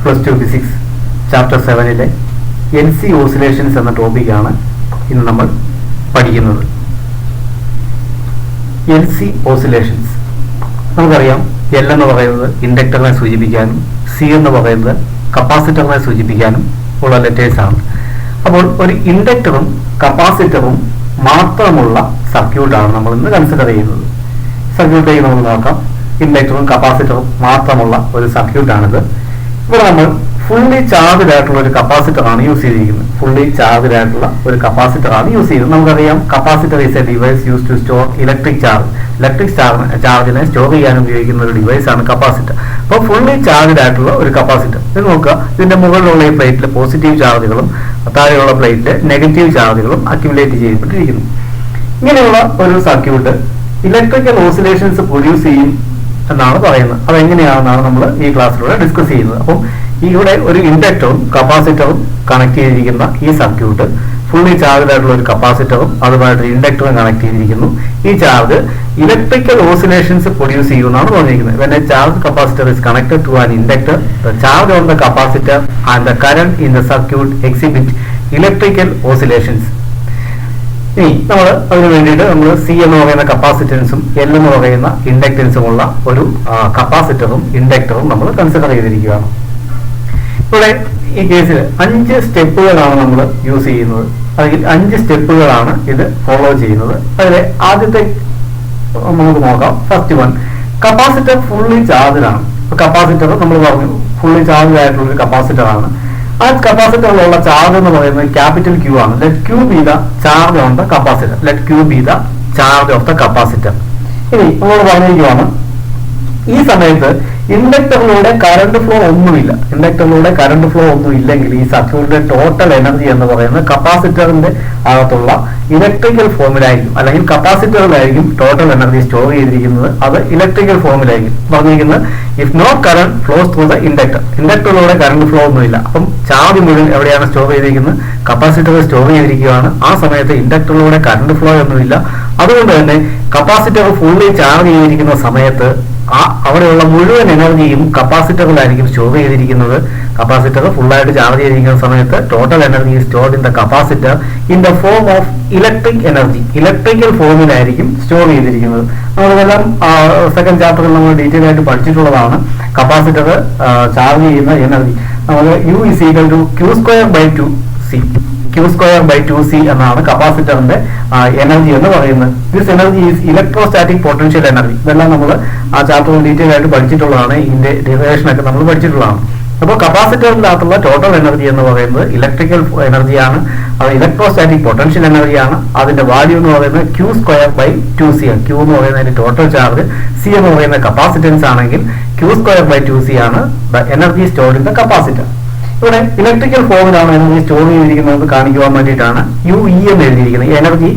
+2 physics chapter 7-ലെ LC oscillations എന്ന ടോപ്പിക്കാണ് ഇന്ന് നമ്മൾ പഠിക്കുന്നത്. LC ഓസിലേഷൻസ് നമുക്കറിയാം, L എന്ന് പറയുന്നത് ഇൻഡക്ടറിനെ സൂചിപ്പിക്കാനും C എന്ന് പറയുന്നത് കപ്പാസിറ്ററിനെ സൂചിപ്പിക്കാനും ഉള്ള ലെറ്റേഴ്സാണ്. അപ്പോൾ ഒരു ഇൻഡക്ടറും കപ്പാസിറ്ററും മാത്രമുള്ള സർക്യൂട്ടാണ് നമ്മൾ ഇന്ന് കൺസിഡർ ചെയ്യുന്നത്. സർക്യൂട്ടിലേക്ക് നമ്മൾ നോക്കാം. ഇൻഡക്ടറും കപ്പാസിറ്ററും മാത്രമുള്ള ഒരു സർക്യൂട്ടാണിത്. ഇവിടെ നമ്മൾ ഫുള്ളി ചാർജ്ഡ് ആയിട്ടുള്ള ഒരു കപ്പാസിറ്ററാണ് യൂസ് ചെയ്തിരിക്കുന്നത്. ഫുള്ളി ചാർജ്ഡ് ആയിട്ടുള്ള ഒരു കപ്പാസിറ്ററാണ് യൂസ് ചെയ്യുന്നത്. നമുക്കറിയാം, capacitor is a device use to store electric charge. Electric ചാർജിനെ സ്റ്റോർ ചെയ്യാൻ ഉപയോഗിക്കുന്ന ഒരു ഡിവൈസാണ് കപ്പാസിറ്റർ. അപ്പോൾ ഫുള്ളി ചാർജ്ഡ് ആയിട്ടുള്ള ഒരു കപ്പാസിറ്റർ ഇത് നോക്കുക. ഇതിന്റെ മുകളിലുള്ള ഈ പ്ലേറ്റിൽ പോസിറ്റീവ് ചാർജുകളും താഴെയുള്ള പ്ലേറ്റിൽ നെഗറ്റീവ് ചാർജുകളും അക്യുമുലേറ്റ് ചെയ്യപ്പെട്ടിരിക്കുന്നു. ഇങ്ങനെയുള്ള ഒരു സർക്യൂട്ട് ഇലക്ട്രിക്കൽ ഓസിലേഷൻസ് പ്രൊഡ്യൂസ് ചെയ്യും എന്നാണ് പറയുന്നത്. അതെങ്ങനെയാണെന്നാണ് നമ്മൾ ഈ ക്ലാസ്സിലൂടെ ഡിസ്കസ് ചെയ്യുന്നത്. അപ്പം ഇവിടെ ഒരു ഇൻഡക്ടറും കപ്പാസിറ്ററും കണക്ട് ചെയ്തിരിക്കുന്ന ഈ സർക്യൂട്ട് ഫുള്ളി ചാർജ്ഡ് ആയിട്ടുള്ള ഒരു കപ്പാസിറ്ററും അതുമായിട്ട് ഇൻഡക്ടറും കണക്ട് ചെയ്തിരിക്കുന്നു. ഈ ചാർജ് ഇലക്ട്രിക്കൽ ഓസിലേഷൻസ് പ്രൊഡ്യൂസ് ചെയ്യുമെന്നാണ് പറഞ്ഞിരിക്കുന്നത്. When a charged capacitor is connected to an inductor, the charge on the capacitor and the current in the circuit exhibit electrical oscillations. ഇനി നമ്മൾ അതിന് വേണ്ടിയിട്ട് നമ്മൾ C എന്ന് പറയുന്ന കപ്പാസിറ്റൻസും L എന്ന് പറയുന്ന ഇൻഡക്റ്റൻസുമുള്ള ഒരു കപ്പാസിറ്ററും ഇൻഡക്ടറും നമ്മൾ കൺസിഡർ ചെയ്തിരിക്കുകയാണ്. ഇവിടെ ഈ കേസിൽ 5 സ്റ്റെപ്പുകളാണ് നമ്മൾ യൂസ് ചെയ്യുന്നത്. അതിൽ 5 സ്റ്റെപ്പുകളാണ് ഇത് ഫോളോ ചെയ്യുന്നത്. അതിലെ ആദ്യത്തെ നമുക്ക് നോക്കാം. First one, capacitor fully charged ആണ്. കപ്പാസിറ്റർ നമ്മൾ പറഞ്ഞു ഫുള്ളി ചാർജ്ഡ് ആയിട്ടുള്ള ഒരു കപ്പാസിറ്റർ ആണ്. ആ കപ്പാസിറ്ററിലുള്ള ചാർജ് എന്ന് പറയുന്നത് ക്യാപിറ്റൽ Q ആണ്. Let Q B the charge on the capacitor. Let Q B the charge of the capacitor. ഇനി നമ്മൾ പറഞ്ഞിരിക്കുകയാണ്, ഈ സമയത്ത് ഇൻഡക്ടറിലൂടെ കറണ്ട് ഫ്ലോ ഒന്നുമില്ല. ഇൻഡക്ടറിലൂടെ കറണ്ട് ഫ്ലോ ഒന്നും ഇല്ലെങ്കിൽ ഈ സർക്യൂട്ടിന്റെ ടോട്ടൽ എനർജി എന്ന് പറയുന്നത് കപ്പാസിറ്ററിന്റെ അകത്തുള്ള ഇലക്ട്രിക്കൽ ഫോമിലായിരിക്കും, അല്ലെങ്കിൽ കപ്പാസിറ്ററിലായിരിക്കും ടോട്ടൽ എനർജി സ്റ്റോർ ചെയ്തിരിക്കുന്നത്. അത് ഇലക്ട്രിക്കൽ ഫോമിലായിരിക്കും പറഞ്ഞിരിക്കുന്നത്. If no current flows through the inductor, ഇൻഡക്ടറിലൂടെ കറണ്ട് ഫ്ലോ ഒന്നുമില്ല. അപ്പം ചാർജ് മുഴുവൻ എവിടെയാണ് സ്റ്റോർ ചെയ്തിരിക്കുന്നത്? കപ്പാസിറ്ററിൽ സ്റ്റോർ ചെയ്തിരിക്കുകയാണ്. ആ സമയത്ത് ഇൻഡക്ടറിലൂടെ കറണ്ട് ഫ്ലോ ഒന്നുമില്ല. അതുകൊണ്ട് തന്നെ കപ്പാസിറ്റർ ഫുള്ളി ചാർജ് ചെയ്തിരിക്കുന്ന സമയത്ത് അവിടെയുള്ള മുഴുവൻ എനർജിയും കപ്പാസിറ്ററിലായിരിക്കും സ്റ്റോർ ചെയ്തിരിക്കുന്നത്. കപ്പാസിറ്റർ ഫുള്ളായിട്ട് ചാർജ് ചെയ്തിരിക്കുന്ന സമയത്ത് total energy stored in the capacitor in the form of electric energy. Electrical ഫോമിലായിരിക്കും സ്റ്റോർ ചെയ്തിരിക്കുന്നത്. നമ്മളെല്ലാം സെക്കൻഡ് ചാപ്റ്ററിൽ നമ്മൾ ഡീറ്റെയിൽ ആയിട്ട് പഠിച്ചിട്ടുള്ളതാണ്. കപ്പാസിറ്റർ ചാർജ് ചെയ്യുന്ന എനർജി നമുക്ക് U is equal to Q²/2C. Q²/2C എന്നാണ് കപ്പാസിറ്ററിന്റെ എനർജി എന്ന് പറയുന്നത്. This energy is electrostatic potential energy. ഇതെല്ലാം നമ്മൾ ആ ചാപ്റ്ററിൽ ഡീറ്റെയിൽ ആയിട്ട് പഠിച്ചിട്ടുള്ളതാണ്. ഇതിന്റെ ഡെറിവേഷൻ ഒക്കെ നമ്മൾ പഠിച്ചിട്ടുള്ളതാണ്. അപ്പോൾ കപ്പാസിറ്ററിന്റെ അകത്തുള്ള ടോട്ടൽ എനർജി എന്ന് പറയുന്നത് ഇലക്ട്രിക്കൽ എനർജിയാണ്. അത് ഇലക്ട്രോസ്റ്റാറ്റിക് പൊട്ടൻഷ്യൽ എനർജിയാണ്. അതിന്റെ വാല്യൂ എന്ന് പറയുന്നത് Q²/2C ആണ്. Q എന്ന് പറയുന്നതിന്റെ ടോട്ടൽ ചാർജ്, C എന്ന് പറയുന്ന കപ്പാസിറ്റൻസ് ആണെങ്കിൽ Q²/2C ആണ് the energy stored in the capacitor. ഇവിടെ ഇലക്ട്രിക്കൽ ഫോമിലാണ് എനർജി സ്റ്റോർ ചെയ്തിരിക്കുന്നത് കാണിക്കുവാൻ വേണ്ടിയിട്ടാണ് UE എന്ന് എഴുതിയിരിക്കുന്നത്. എനർജി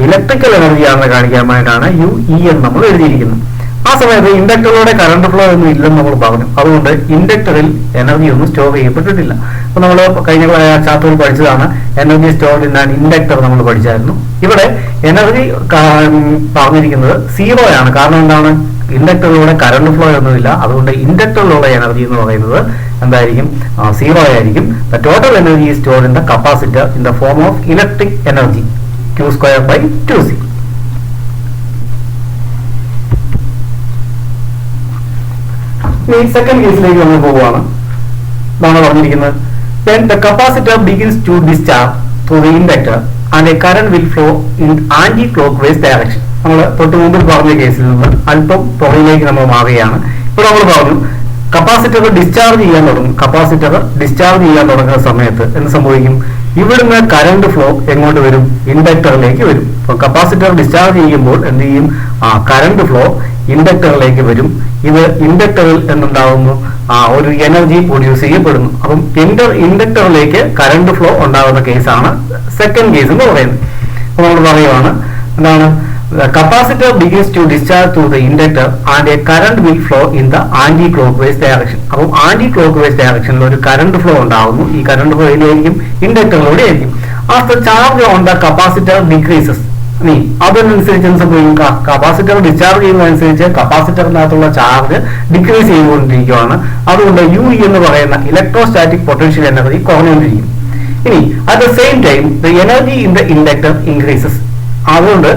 ഇലക്ട്രിക്കൽ എനർജിയാണെന്ന് കാണിക്കാൻ വേണ്ടിയിട്ടാണ് UE എന്ന് നമ്മൾ എഴുതിയിരിക്കുന്നത്. ആ സമയത്ത് ഇൻഡക്ടറിലൂടെ കറണ്ട് ഫ്ലോ ഒന്നും ഇല്ലെന്ന് നമ്മൾ പറഞ്ഞു. അതുകൊണ്ട് ഇൻഡക്ടറിൽ എനർജി ഒന്നും സ്റ്റോർ ചെയ്യപ്പെട്ടിട്ടില്ല. അപ്പൊ നമ്മൾ കഴിഞ്ഞ ചാപ്റ്ററിൽ പഠിച്ചതാണ് energy stored in an inductor നമ്മൾ പഠിച്ചായിരുന്നു. ഇവിടെ എനർജി പറഞ്ഞിരിക്കുന്നത് 0 ആണ്. കാരണം എന്താണ്? ഇൻഡക്ടറിലൂടെ കറണ്ട് ഫ്ലോ ഒന്നുമില്ല. അതുകൊണ്ട് ഇൻഡക്ടറിലുള്ള എനർജി എന്ന് പറയുന്നത് എന്തായിരിക്കും? 0 ആയിരിക്കും. The total energy is stored in the capacitor in the form of electric energy Q²/2C. ഇനി സെക്കൻഡ് കേസിലേക്ക് നമ്മൾ പോവുകയാണ്. ഇതാണ് പറഞ്ഞിരിക്കുന്നത്, when the capacitor begins to discharge through the inductor and a current will flow in anti-clockwise direction. നമ്മൾ തൊട്ട് മുമ്പിൽ പറഞ്ഞ കേസിൽ നിന്ന് അല്പം പുറകിലേക്ക് നമ്മൾ മാറുകയാണ്. ഇപ്പോൾ നമ്മൾ പറഞ്ഞു കപ്പാസിറ്റർ ഡിസ്ചാർജ് ചെയ്യാൻ തുടങ്ങും. കപ്പാസിറ്റർ ഡിസ്ചാർജ് ചെയ്യാൻ തുടങ്ങുന്ന സമയത്ത് എന്ത് സംഭവിക്കും? ഇവിടുന്ന് കറണ്ട് ഫ്ലോ എങ്ങോട്ട് വരും? ഇൻഡക്ടറിലേക്ക് വരും. അപ്പോൾ കപ്പാസിറ്റർ ഡിസ്ചാർജ് ചെയ്യുമ്പോൾ എന്ത് ചെയ്യും? കറണ്ട് ഫ്ലോ ഇൻഡക്ടറിലേക്ക് വരും. ഇത് ഇൻഡക്ടറിൽ എന്തുണ്ടാവുന്നു? ഒരു എനർജി പ്രൊഡ്യൂസ് ചെയ്യപ്പെടുന്നു. അപ്പം ഇൻഡക്ടറിലേക്ക് കറണ്ട് ഫ്ലോ ഉണ്ടാകുന്ന കേസാണ് സെക്കൻഡ് കേസ് എന്ന് പറയുന്നത്. അപ്പോൾ നമ്മൾ പറയുവാണ് എന്താണ്? The capacitor begins to discharge through the inductor and a current will flow in the anti-clockwise direction. അപ്പോൾ anti-clockwise directionൽ ഒരു കറണ്ട് ഫ്ലോ ഉണ്ടാവുന്നു. ഈ കറണ്ട് ഫ്ലോ എങ്ങനെയായിരിക്കും? ഇൻഡക്ടറിലൂടെ ആയിരിക്കും. As the charge on the capacitor decreases, ഇനി അതിനനുസരിച്ച് എന്ത് സംഭവിക്കും? കപ്പാസിറ്റർ ഡിസ്ചാർജ് ചെയ്യുന്നതനുസരിച്ച് കപ്പാസിറ്ററിനകത്തുള്ള ചാർജ് ഡിക്രീസ് ചെയ്തുകൊണ്ടിരിക്കുകയാണ്. അതുകൊണ്ട് യു എന്ന് പറയുന്ന ഇലക്ട്രോസ്റ്റാറ്റിക് പൊട്ടൻഷ്യൽ എനർജി കുറഞ്ഞുകൊണ്ടിരിക്കും. ഇനി at the same time the energy in the inductor increases. അതുകൊണ്ട്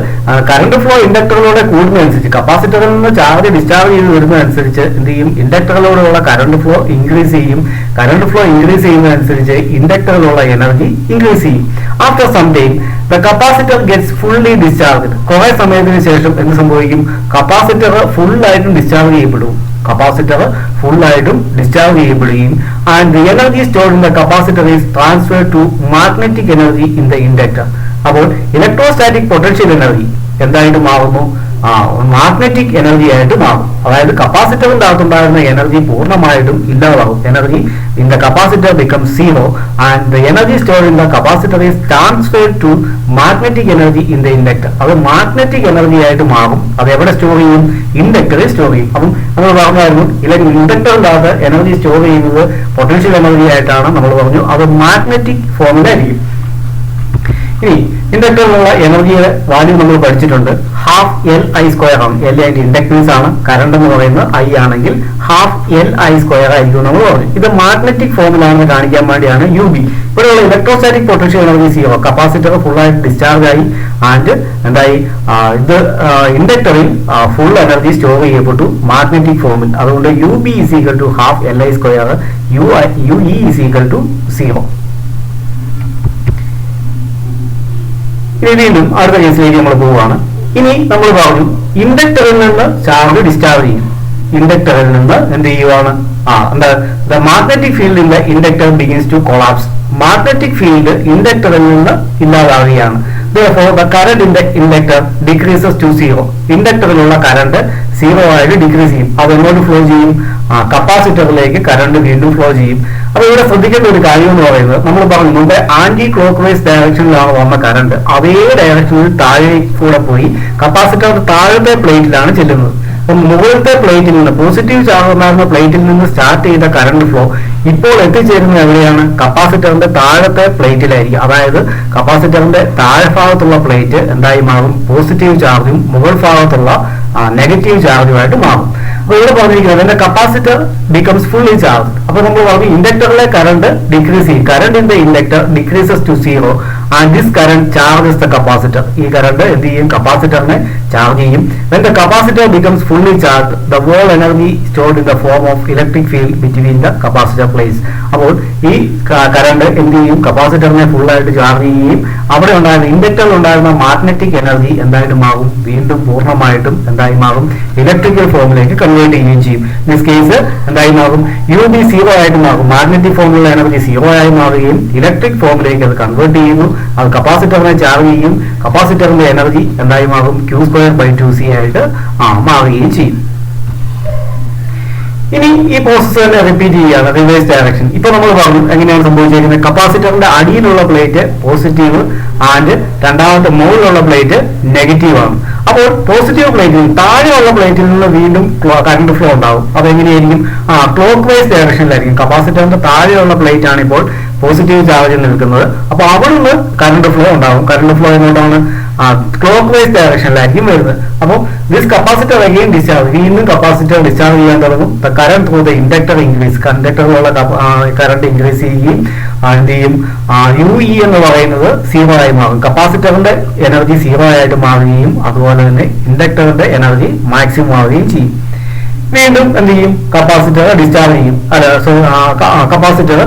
കറണ്ട് ഫ്ലോ ഇൻഡക്ടറിലൂടെ കൂടുന്നതനുസരിച്ച് കപ്പാസിറ്ററിൽ നിന്ന് ചാർജ് ഡിസ്ചാർജ് ചെയ്ത് വരുന്നതനുസരിച്ച് എന്ത് ചെയ്യും? ഇൻഡക്ടറിലൂടെയുള്ള കറണ്ട് ഫ്ലോ ഇൻക്രീസ് ചെയ്യും. കറണ്ട് ഫ്ലോ ഇൻക്രീസ് ചെയ്യുന്നതനുസരിച്ച് ഇൻഡക്ടറിലുള്ള എനർജി ഇൻക്രീസ് ചെയ്യും. After some time the capacitor gets fully discharge. കുറെ സമയത്തിന് ശേഷം എന്ത് സംഭവിക്കും? കപ്പാസിറ്റർ ഫുള്ളായിട്ടും ഡിസ്ചാർജ് ചെയ്യപ്പെടും. കപ്പാസിറ്റർ ഫുള്ളായിട്ടും ഡിസ്ചാർജ് ചെയ്യപ്പെടുകയും and the energy stored in the capacitor is transferred to magnetic energy in the inductor. അപ്പോൾ ഇലക്ട്രോസ്റ്റാറ്റിക് പൊട്ടൻഷ്യൽ എനർജി എന്തായിട്ട് മാറുന്നു? മാഗ്നറ്റിക് എനർജി ആയിട്ട് മാറും. അതായത് കപ്പാസിറ്ററിന്റെ അകത്തുണ്ടായിരുന്ന എനർജി പൂർണ്ണമായിട്ടും ഇല്ലാതാവും. Energy in the capacitor becomes zero and the energy stored in the capacitor is transferred to magnetic energy in the inductor. അത് മാഗ്നറ്റിക് എനർജി ആയിട്ട് മാറും. അത് എവിടെ സ്റ്റോർ ചെയ്യും? ഇൻഡക്ടറിൽ സ്റ്റോർ ചെയ്യും. അപ്പം നമ്മൾ പറഞ്ഞായിരുന്നു ഇൻഡക്ടറിന്റെ അകത്ത് എനർജി സ്റ്റോർ ചെയ്യുന്നത് പൊട്ടൻഷ്യൽ എനർജി ആയിട്ടാണ് നമ്മൾ പറഞ്ഞു. അത് മാഗ്നറ്റിക് ഫോമിലായിരിക്കും. ഇനി ഇൻഡക്ടറിലുള്ള എനർജിയുടെ വാല്യൂ നമ്മൾ പഠിച്ചിട്ടുണ്ട്. ഹാഫ് എൽ ഐ സ്ക്വയർ ആണ്. എൽ അതിന്റെ ഇൻഡക്ടൻസ് ആണ്. കറണ്ട് എന്ന് പറയുന്നത് ഐ ആണെങ്കിൽ ഹാഫ് എൽ ഐ സ്ക്വയർ ആയിരിക്കും നമ്മൾ പറഞ്ഞു. ഇത് മാഗ്നറ്റിക് ഫോമിലാണെന്ന് കാണിക്കാൻ വേണ്ടിയാണ് യു ബി. ഇവിടെയുള്ള electrostatic potential energy zero. Capacitor ഫുള്ളായിട്ട് ഡിസ്ചാർജ് ആയി ആൻഡ് എന്തായി? ഇത് ഇൻഡക്ടറിൽ ഫുൾ എനർജി സ്റ്റോർ ചെയ്യപ്പെട്ടു മാഗ്നറ്റിക് ഫോമിൽ. അതുകൊണ്ട് U B is equal to half L I square, U E is equal to zero. ഇനി വീണ്ടും അടുത്ത കേസിലേക്ക് നമ്മൾ പോവുകയാണ്. ഇനി നമ്മൾ പറഞ്ഞു ഇൻഡക്ടറിൽ നിന്ന് ചാർജ് ഡിസ്ചാർജ് ചെയ്യും. ഇൻഡക്ടറിൽ നിന്ന് എന്ത് ചെയ്യുവാണ്? എന്താ? The magnetic field in the inductor begins to collapse. Magnetic field ഇൻഡക്ടറിൽ നിന്ന് ഇല്ലാതാവുകയാണ്. Therefore, the current in the inductor decreases to zero. ഇൻഡക്ടറിലുള്ള കറണ്ട് സീറോ ആയിട്ട് ഡിക്രീസ് ചെയ്യും. അത് എങ്ങോട്ട് ഫ്ലോ ചെയ്യും? കപ്പാസിറ്ററിലേക്ക് കറണ്ട് വീണ്ടും ഫ്ലോ ചെയ്യും. അപ്പൊ ഇവിടെ ശ്രദ്ധിക്കേണ്ട ഒരു കാര്യം എന്ന് പറയുന്നത്, നമ്മൾ പറഞ്ഞു മുമ്പ് ആന്റി ക്ലോക്ക് വൈസ് ഡയറക്ഷനിലാണ് വന്ന കറണ്ട് അതേ ഡയറക്ഷനിൽ താഴെ കൂടെ പോയി കപ്പാസിറ്ററിന്റെ താഴത്തെ പ്ലേറ്റിലാണ് ചെല്ലുന്നത്. അപ്പം മുകളിലത്തെ പ്ലേറ്റിൽ നിന്ന് പോസിറ്റീവ് ചാർജ് ഉണ്ടായിരുന്ന പ്ലേറ്റിൽ നിന്ന് സ്റ്റാർട്ട് ചെയ്ത കറണ്ട് ഫ്ലോ ഇപ്പോൾ എത്തിച്ചേരുന്നത് എവിടെയാണ്? കപ്പാസിറ്ററിന്റെ താഴത്തെ പ്ലേറ്റിലായിരിക്കും. അതായത് കപ്പാസിറ്ററിന്റെ താഴെ ഭാഗത്തുള്ള പ്ലേറ്റ് എന്തായി മാറും? പോസിറ്റീവ് ചാർജും മുകൾ ഭാഗത്തുള്ള നെഗറ്റീവ് ചാർജുമായിട്ട് മാറും. അപ്പൊ ഇവിടെ പറഞ്ഞിരിക്കുന്നത് എന്റെ കപ്പാസിറ്റർ ബിക്കംസ് ഫുള്ളി ചാർജ്. അപ്പൊ നമ്മൾ പറഞ്ഞു ഇൻഡക്ടറിലെ കറണ്ട് ഡിക്രീസ് ചെയ്യും. Current in the inductor decreases to zero and this current charges the capacitor. ഈ കറണ്ട് എന്ത് ചെയ്യും? കപ്പാസിറ്ററിനെ ചാർജ് ചെയ്യും. When the capacitor becomes fully charged, the whole energy stored in the form of electric field between the capacitor plates. അപ്പോൾ ഈ current എന്ത് ചെയ്യും? കപ്പാസിറ്ററിനെ ഫുള്ളായിട്ട് ചാർജ് ചെയ്യുകയും അവിടെ ഉണ്ടായിരുന്ന ഇൻഡക്ടറിൽ ഉണ്ടായിരുന്ന മാഗ്നറ്റിക് എനർജി എന്തായിട്ട് മാറും? വീണ്ടും പൂർണ്ണമായിട്ടും എന്തായി മാറും? ഇലക്ട്രിക്കൽ ഫോമിലേക്ക് കൺവേർട്ട് ചെയ്യുകയും ചെയ്യും. ദിസ് കേസ് എന്തായി മാറും? യു ബി സീറോ ആയിട്ട് മാറും. മാഗ്നറ്റിക് ഫോമിലുള്ള എനർജി സീറോ ആയി മാറുകയും ഇലക്ട്രിക് ഫോമിലേക്ക് അത് കൺവേർട്ട് ചെയ്യുന്നു. അത് കപ്പാസിറ്ററിനെ ചാർജ് ചെയ്യും. കപ്പാസിറ്ററിന്റെ എനർജി എന്തായി മാറും? ക്യൂ സ്ക്വയർ ബൈ 2c ആയിട്ട് മാറുകയും ചെയ്യും. ഇനി ഈ പ്രോസസ് തന്നെ റിപ്പീറ്റ് ചെയ്യുകയാണ് റിവേഴ്സ് ഡയറക്ഷൻ. ഇപ്പൊ നമ്മൾ പറഞ്ഞു എങ്ങനെയാണ് സംഭവിച്ചിരിക്കുന്നത്? കപ്പാസിറ്ററിന്റെ അടിയിലുള്ള പ്ലേറ്റ് പോസിറ്റീവ് ആൻഡ് രണ്ടാമത്തെ മുകളിലുള്ള പ്ലേറ്റ് നെഗറ്റീവ് ആണ്. അപ്പോൾ പോസിറ്റീവ് പ്ലേറ്റിൽ താഴെയുള്ള പ്ലേറ്റിൽ നിന്ന് വീണ്ടും കറണ്ട് ഫ്ലോ ഉണ്ടാവും. അതെങ്ങനെയായിരിക്കും? ക്ലോക്ക് വൈസ് ഡയറക്ഷനിലായിരിക്കും. കപ്പാസിറ്ററിന്റെ താഴെയുള്ള പ്ലേറ്റ് ആണ് ഇപ്പോൾ പോസിറ്റീവ് ചാർജിൽ നിൽക്കുന്നത്. അപ്പൊ അവിടെ നിന്ന് കറണ്ട് ഫ്ലോ ഉണ്ടാവും. കറണ്ട് ഫ്ലോ എങ്ങോട്ടാണ്? ക്ലോക്ക് വൈസ് ഡയറക്ഷനിലായിരിക്കും വരുന്നത്. അപ്പോൾ ദിസ് കപ്പാസിറ്റർ അഗെയിൻ ഡിസ്ചാർജ്. വീണ്ടും കപ്പാസിറ്റർ ഡിസ്ചാർജ് ചെയ്യാൻ തുടങ്ങും. The current through the inductor increase. കണ്ടക്ടറിലുള്ള കറണ്ട് ഇൻക്രീസ് ചെയ്യുകയും എന്ത് ചെയ്യും? യു ഇ എന്ന് പറയുന്നത് സീറോ ആയി മാറും. കപ്പാസിറ്ററിന്റെ എനർജി സീറോ ആയിട്ട് മാറുകയും അതുപോലെ തന്നെ ഇൻഡക്ടറിന്റെ എനർജി മാക്സിമം ആവുകയും ചെയ്യും. വീണ്ടും എന്ത് ചെയ്യും? കപ്പാസിറ്റർ ഡിസ്ചാർജ് ചെയ്യും. കപ്പാസിറ്റർ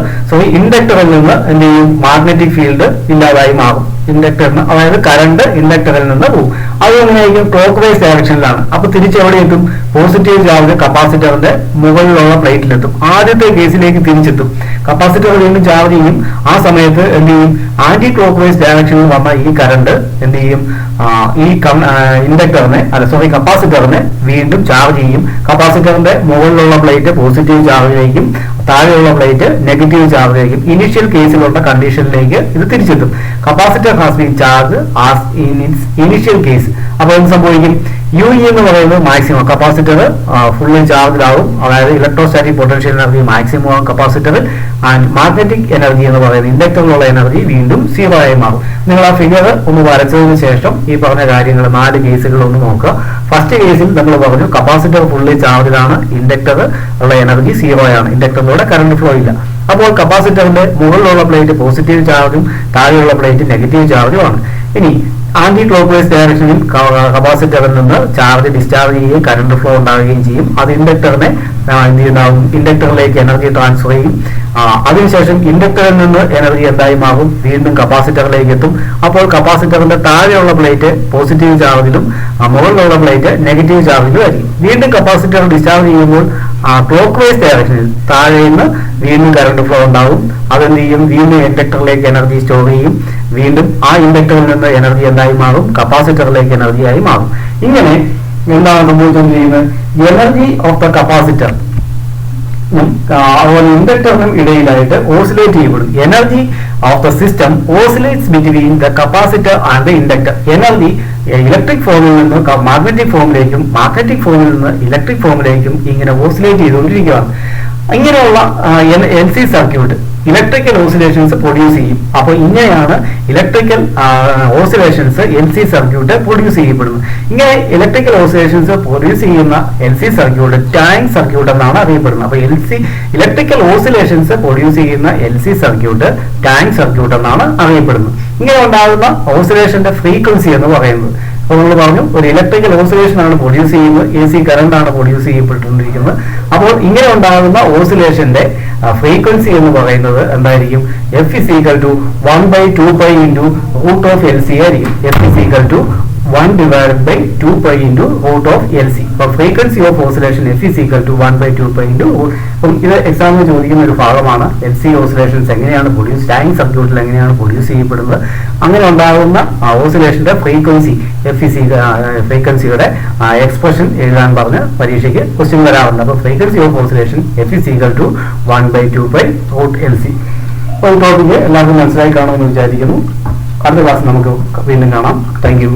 ഇൻഡക്ടറിൽ നിന്ന് എന്ത് ചെയ്യും? മാഗ്നറ്റിക് ഫീൽഡ് ഇല്ലാതായി മാറും. ഇൻഡക്ടറിന് അതായത് കറണ്ട് ഇൻഡക്ടറിൽ നിന്ന് പോകും. അത് എങ്ങനെയായിരിക്കും? ക്ലോക്ക് വൈസ് ഡയറക്ഷനിലാണ്. അപ്പൊ തിരിച്ചെവിടെ എത്തും? പോസിറ്റീവ് ചാർജ് കപ്പാസിറ്ററിന്റെ മുകളിലുള്ള പ്ലേറ്റിലെത്തും. ആദ്യത്തെ കേസിലേക്ക് തിരിച്ചെത്തും. കപ്പാസിറ്റർ വീണ്ടും ചാർജ് ചെയ്യും. ആ സമയത്ത് എന്ത് ചെയ്യും? ആന്റി ക്ലോക്ക് വൈസ് ഡയറക്ഷനിൽ വന്ന ഈ കറണ്ട് എന്ത് ചെയ്യും? ഈ കപ്പാസിറ്ററിനെ വീണ്ടും ചാർജ് ചെയ്യും. കപ്പാസിറ്ററിന്റെ മുകളിലുള്ള പ്ലേറ്റ് പോസിറ്റീവ് ചാർജിലേക്കും താഴെയുള്ള പ്ലേറ്റ് നെഗറ്റീവ് ചാർജിലേക്കും ഇനിഷ്യൽ കേസിലുള്ള കണ്ടീഷനിലേക്ക് ഇത് തിരിച്ചെത്തും. Capacitor has been charge as in its initial case. അപ്പോൾ എന്ത് സംഭവിക്കും? യു ഇ എന്ന് പറയുന്നത് മാക്സിമം, കപ്പാസിറ്റർ ഫുള്ളി ചാർജിലാവും, അതായത് ഇലക്ട്രോസ്റ്റാറ്റിക് പൊട്ടൻഷ്യൽ എനർജി മാക്സിമം ആവും കപ്പാസിറ്ററിൽ. ആൻഡ് മാഗ്നറ്റിക് എനർജി എന്ന് പറയുന്നത് ഇൻഡക്ടറിലുള്ള എനർജി വീണ്ടും 0 ആയി മാറും. നിങ്ങൾ ആ ഫിഗർ ഒന്ന് വരച്ചതിന് ശേഷം ഈ പറഞ്ഞ കാര്യങ്ങൾ 4 കേസുകൾ ഒന്ന് നോക്കുക. ഫസ്റ്റ് കേസിൽ നമ്മൾ പറഞ്ഞു കപ്പാസിറ്റർ ഫുള്ളി ചാർജിലാണ്, ഇൻഡക്ടർ ഉള്ള എനർജി 0 ആണ്, ഇൻഡക്ടറിലൂടെ കറണ്ട് ഫ്ലോ ഇല്ല. അപ്പോൾ കപ്പാസിറ്ററിന്റെ മുകളിലുള്ള പ്ലേറ്റ് പോസിറ്റീവ് ചാർജും താഴെയുള്ള പ്ലേറ്റ് നെഗറ്റീവ് ചാർജും ആണ്. ഇനി ആന്റി ക്ലോക്ക് വൈസ് ഡയറക്ഷനിൽ കപ്പാസിറ്ററിൽ നിന്ന് ചാർജ് ഡിസ്ചാർജ് ചെയ്യുകയും കറണ്ട് ഫ്ലോ ഉണ്ടാവുകയും ചെയ്യും. അത് ഇൻഡക്ടറിനെ ഇൻഡക്ടറിലേക്ക് എനർജി ട്രാൻസ്ഫർ ചെയ്യും. അതിനുശേഷം ഇൻഡക്ടറിൽ നിന്ന് എനർജി എന്തായി മാറും? വീണ്ടും കപ്പാസിറ്ററിലേക്ക് എത്തും. അപ്പോൾ കപ്പാസിറ്ററിന്റെ താഴെയുള്ള പ്ലേറ്റ് പോസിറ്റീവ് ചാർജിലും മുകളിലുള്ള പ്ലേറ്റ് നെഗറ്റീവ് ചാർജിലും ആയിരിക്കും. വീണ്ടും കപ്പാസിറ്റർ ഡിസ്ചാർജ് ചെയ്യുമ്പോൾ ക്ലോക്ക് വൈസ് ഡയറക്ഷനിൽ താഴെ നിന്ന് വീണ്ടും കറണ്ട് ഫ്ലോ ഉണ്ടാവും. അതെന്ത് ചെയ്യും? വീണ്ടും ഇൻഡക്ടറിലേക്ക് എനർജി സ്റ്റോർ ചെയ്യും. വീണ്ടും ആ ഇൻഡക്ടറിൽ നിന്ന് എനർജി എന്തായി മാറും? കപ്പാസിറ്ററിലേക്ക് എനർജിയായി മാറും. ഇങ്ങനെ എന്താണ് സംഭവിച്ചുകൊണ്ടിരിക്കുന്നത്? എനർജി ഓഫ് ദ കപ്പാസിറ്റർ അതുപോലെ ഇൻഡക്ടറിനും ഇടയിലായിട്ട് ഓസിലേറ്റ് ചെയ്യപ്പെടും. Energy of the system oscillates between the capacitor and the inductor. Energy electric ഫോമിൽ നിന്ന് മാഗ്നറ്റിക് ഫോമിലേക്കും മാഗ്നറ്റിക് ഫോമിൽ നിന്ന് ഇലക്ട്രിക് ഫോമിലേക്കും ഇങ്ങനെ ഓസിലേറ്റ് ചെയ്തുകൊണ്ടിരിക്കുകയാണ്. ഇങ്ങനെയുള്ള L C circuit electrical oscillations produce ചെയ്യും. അപ്പോൾ ഇങ്ങനെയാണ് electrical oscillations L C circuit produce ചെയ്യപ്പെടുന്നത്. ഇങ്ങനെ ഇലക്ട്രിക്കൽ ഓസിലേഷൻസ് പ്രൊഡ്യൂസ് ചെയ്യുന്ന L C circuit tank circuit എന്നാണ് അറിയപ്പെടുന്നത്. അപ്പോൾ ഇലക്ട്രിക്കൽ ഓസിലേഷൻസ് പ്രൊഡ്യൂസ് ചെയ്യുന്ന L C circuit tank circuit എന്നാണ് അറിയപ്പെടുന്നത്. ഇങ്ങനെ ഉണ്ടാകുന്ന ഓസിലേഷന്റെ ഫ്രീക്വൻസി എന്ന് പറയുന്നത്, അപ്പോൾ നമ്മൾ പറഞ്ഞു ഒരു ഇലക്ട്രിക്കൽ ഓസിലേഷൻ ആണ് പ്രൊഡ്യൂസ് ചെയ്യുന്നത്, എ സി കറണ്ട് ആണ് പ്രൊഡ്യൂസ് ചെയ്യപ്പെട്ടുകൊണ്ടിരിക്കുന്നത്. അപ്പോൾ ഇങ്ങനെ ഉണ്ടാകുന്ന ഓസിലേഷന്റെ ഫ്രീക്വൻസി എന്ന് പറയുന്നത് എന്തായിരിക്കും? F is equal to 1/2π into root of LC ആയിരിക്കും. F is equal to 1/2π into root of LC. അപ്പോൾ frequency of oscillation F is equal to 1/2π into root. അപ്പം ഇത് എക്സാമിന് ചോദിക്കുന്ന ഒരു ഭാഗമാണ്. എൽ സി ഓസിലേഷൻസ് എങ്ങനെയാണ് പ്രൊഡ്യൂസ്, ടാങ്ക് സർക്യൂട്ടിൽ എങ്ങനെയാണ് പ്രൊഡ്യൂസ് ചെയ്യപ്പെടുന്നത്, അങ്ങനെ ഉണ്ടാകുന്ന ഓസിലേഷന്റെ ഫ്രീക്വൻസി ഫ്രീക്വൻസിയുടെ എക്സ്പ്രഷൻ എഴുതാൻ പറഞ്ഞ് പരീക്ഷയ്ക്ക് ക്വസ്റ്റ്യൻ വരാറുണ്ട്. അപ്പോൾ frequency of oscillation F is equal to 1/2π root LC. അപ്പോൾ ഈ ടോപ്പിക്ക് എല്ലാവർക്കും മനസ്സിലായി കാണുമെന്ന് വിചാരിക്കുന്നു. അടുത്ത ക്ലാസ് നമുക്ക് വീണ്ടും കാണാം. Thank you.